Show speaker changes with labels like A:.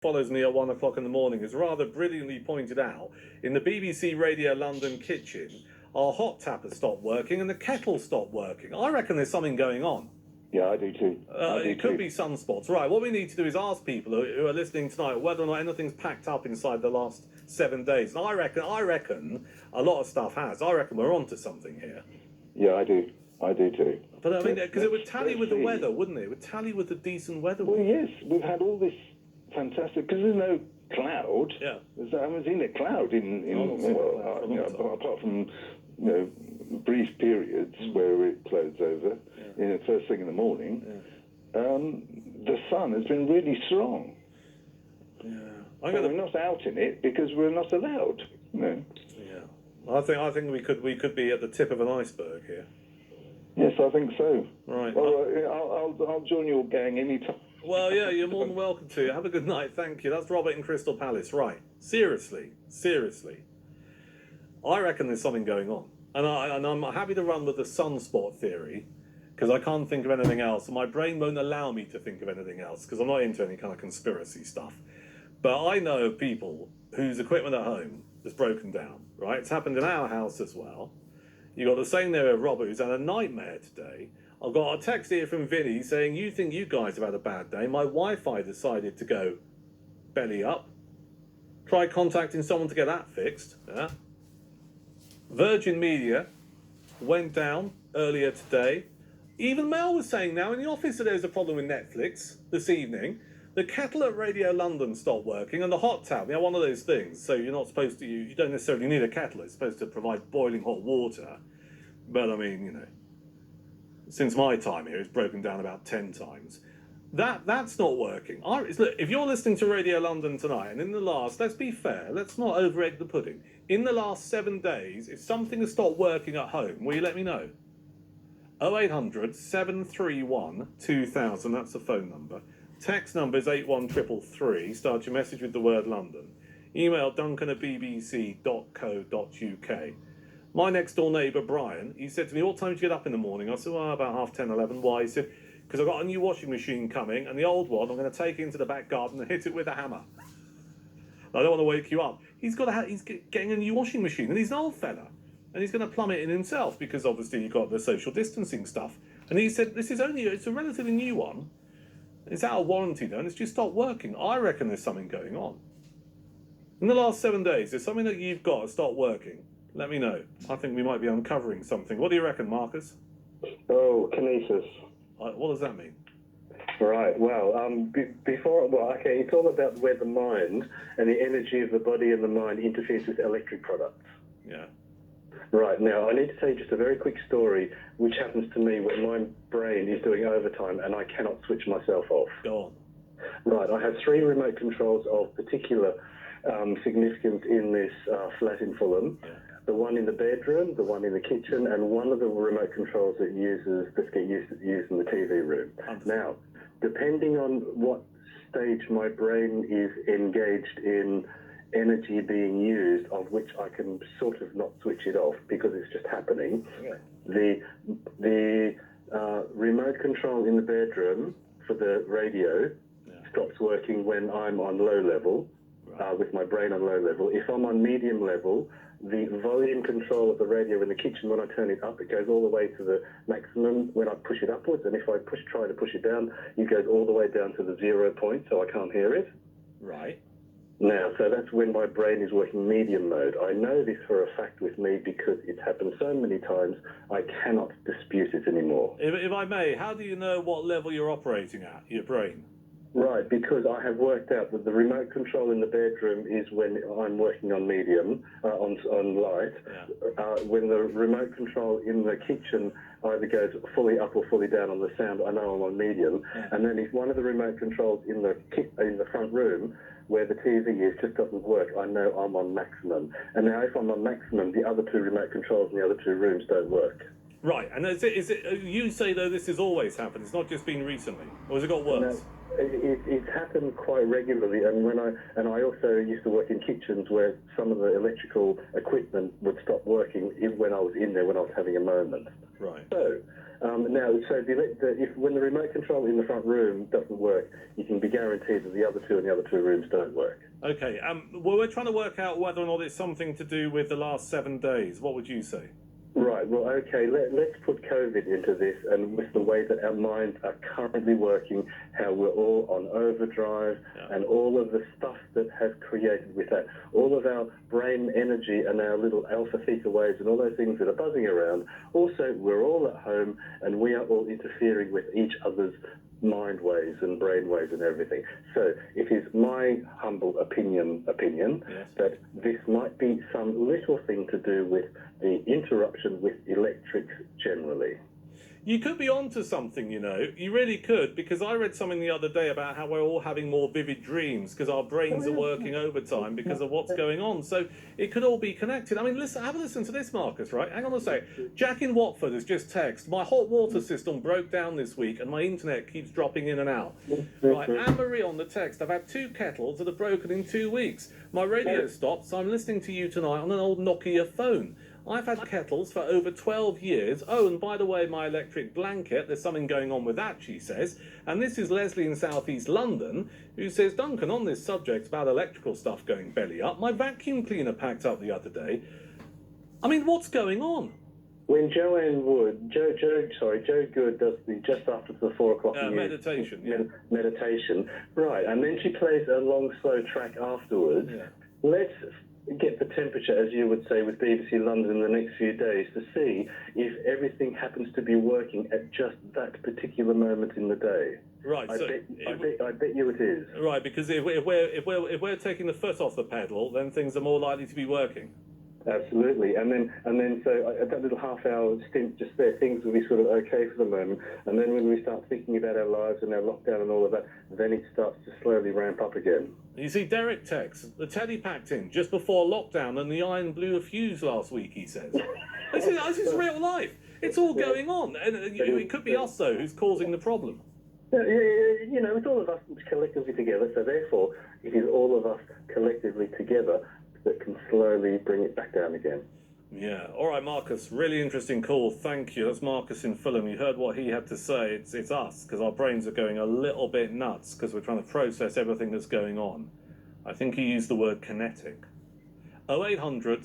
A: follows me at 1 o'clock in the morning has rather brilliantly pointed out in the BBC Radio London kitchen, our hot tap has stopped working and the kettle stopped working. I reckon there's something going on.
B: Yeah, I do too.
A: It could be sunspots. Right, what we need to do is ask people who are listening tonight whether or not anything's packed up inside the last 7 days. And I reckon a lot of stuff has. I reckon we're onto something here.
B: Yeah, I do too.
A: But I mean, because it would tally with the weather, wouldn't it? It would tally with the decent weather.
B: Well, yes, we've had all this fantastic, because there's no cloud.
A: Yeah.
B: I haven't seen a cloud apart from, brief periods where it clouds over, first thing in the morning. Yeah. The sun has been really strong.
A: Yeah.
B: We're not out in it because we're not allowed. Yeah.
A: I think we could be at the tip of an iceberg here.
B: Yes, I think so.
A: Right.
B: Well, I'll join your gang anytime.
A: Well, yeah, you're more than welcome to. Have a good night. Thank you. That's Robert in Crystal Palace. Right. Seriously. I reckon there's something going on. And I'm happy to run with the sunspot theory because I can't think of anything else. And my brain won't allow me to think of anything else because I'm not into any kind of conspiracy stuff. But I know of people whose equipment at home has broken down, right? It's happened in our house as well. You got the same there with Robert, who's had a nightmare today. I've got a text here from Vinny saying, you think you guys have had a bad day. My Wi-Fi decided to go belly up. Try contacting someone to get that fixed. Yeah. Virgin Media went down earlier today. Even Mel was saying now in the office that there's a problem with Netflix this evening. The kettle at Radio London stopped working, and the hot tap, one of those things. So you're not supposed to, you don't necessarily need a kettle. It's supposed to provide boiling hot water. But I mean, since my time here, it's broken down about 10 times. That's not working. Look, if you're listening to Radio London tonight, and in the last, let's be fair, let's not over-egg the pudding. In the last 7 days, if something has stopped working at home, will you let me know? 0800 731 2000, that's the phone number. Text number is 81333. Start your message with the word London. Email duncan@bbc.co.uk. My next door neighbour, Brian, he said to me, what time do you get up in the morning? I said, well, about 10:30, 11. Why? He said, because I've got a new washing machine coming, and the old one I'm going to take into the back garden and hit it with a hammer. I don't want to wake you up. He's getting a new washing machine, and he's an old fella. And he's going to plumb it in himself, because obviously you've got the social distancing stuff. And he said, it's a relatively new one. It's out of warranty though, and it's just stopped working. I reckon there's something going on. In the last 7 days, there's something that you've got to stop working. Let me know. I think we might be uncovering something. What do you reckon, Marcus?
C: Oh, Kinesis.
A: What does that mean?
C: Right, well, it's all about where the mind and the energy of the body and the mind interferes with electric products.
A: Yeah.
C: Right, now I need to tell you just a very quick story which happens to me when my brain is doing overtime and I cannot switch myself off.
A: Go on.
C: Right, I have 3 remote controls of particular significance in this flat in Fulham. Yeah. The one in the bedroom, the one in the kitchen, and one of the remote controls that get used in the TV room. Now, depending on what stage my brain is engaged in energy being used, of which I can sort of not switch it off because it's just happening. Yeah. The remote control in the bedroom for the radio stops working when I'm on low level, with my brain on low level. If I'm on medium level, the volume control of the radio in the kitchen, when I turn it up, it goes all the way to the maximum when I push it upwards, and if I try to push it down, it goes all the way down to the 0 point, so I can't hear it.
A: Right.
C: Now, so that's when my brain is working medium mode. I know this for a fact with me because it's happened so many times, I cannot dispute it anymore.
A: If I may, how do you know what level you're operating at, your brain?
C: Right, because I have worked out that the remote control in the bedroom is when I'm working on medium, on light. Yeah. When the remote control in the kitchen either goes fully up or fully down on the sound, I know I'm on medium. Yeah. And then if one of the remote controls in the front room where the TV is just doesn't work, I know I'm on maximum. And now if I'm on maximum, the other 2 remote controls in the other 2 rooms don't work.
A: Right, and is it? You say though this has always happened. It's not just been recently, or has it got worse?
C: No, it's happened quite regularly, and I also used to work in kitchens where some of the electrical equipment would stop working when I was in there when I was having a moment.
A: Right.
C: So Now, so when the remote control in the front room doesn't work, you can be guaranteed that the other two in the other two rooms don't work.
A: Okay, well, we're trying to work out whether or not it's something to do with the last 7 days. What would you say?
C: Right, well, okay, let's put COVID into this, and with the way that our minds are currently working, how we're all on overdrive, and all of the stuff that has created with that, all of our brain energy and our little alpha theta waves and all those things that are buzzing around. Also, we're all at home, and we are all interfering with each other's mind waves and brain waves and everything. So it is my humble opinion that this might be some little thing to do with the interruption with electrics generally.
A: You could be onto something, you know. You really could, because I read something the other day about how we're all having more vivid dreams because our brains are working overtime because of what's going on. So it could all be connected. I mean, listen, have a listen to this, Marcus, right? Hang on a sec. Jack in Watford has just texted, my hot water system broke down this week and my internet keeps dropping in and out. Right, Anne-Marie on the text, I've had 2 kettles that have broken in 2 weeks. My radio stopped, so I'm listening to you tonight on an old Nokia phone. I've had kettles for over 12 years. Oh, and by the way, my electric blanket, there's something going on with that, she says. And this is Leslie in South East London, who says, Duncan, on this subject about electrical stuff going belly up, my vacuum cleaner packed up the other day. I mean, what's going on?
C: When Joanne Wood, Joe Good does the just after the 4 o'clock
A: meditation,
C: meditation, right, and then she plays a long, slow track afterwards.
A: Yeah.
C: Let's get the temperature, as you would say, with BBC London in the next few days to see if everything happens to be working at just that particular moment in the day.
A: Right.
C: I bet you it is.
A: Right, because if we're taking the foot off the pedal, then things are more likely to be working.
C: Absolutely, and then so at that little half-hour stint just there, things will be sort of okay for the moment, and then when we start thinking about our lives and our lockdown and all of that, then it starts to slowly ramp up again.
A: You see, Derek texts, the telly packed in just before lockdown and the iron blew a fuse last week, he says. This is real life. It's all going on, and it could be us, though, who's causing the problem.
C: Yeah, you know, it's all of us collectively together, so therefore it is all of us collectively together that can slowly bring it back down again.
A: Yeah. All right, Marcus. Really interesting call. Thank you. That's Marcus in Fulham. You heard what he had to say. It's us, because our brains are going a little bit nuts because we're trying to process everything that's going on. I think he used the word kinetic. 0800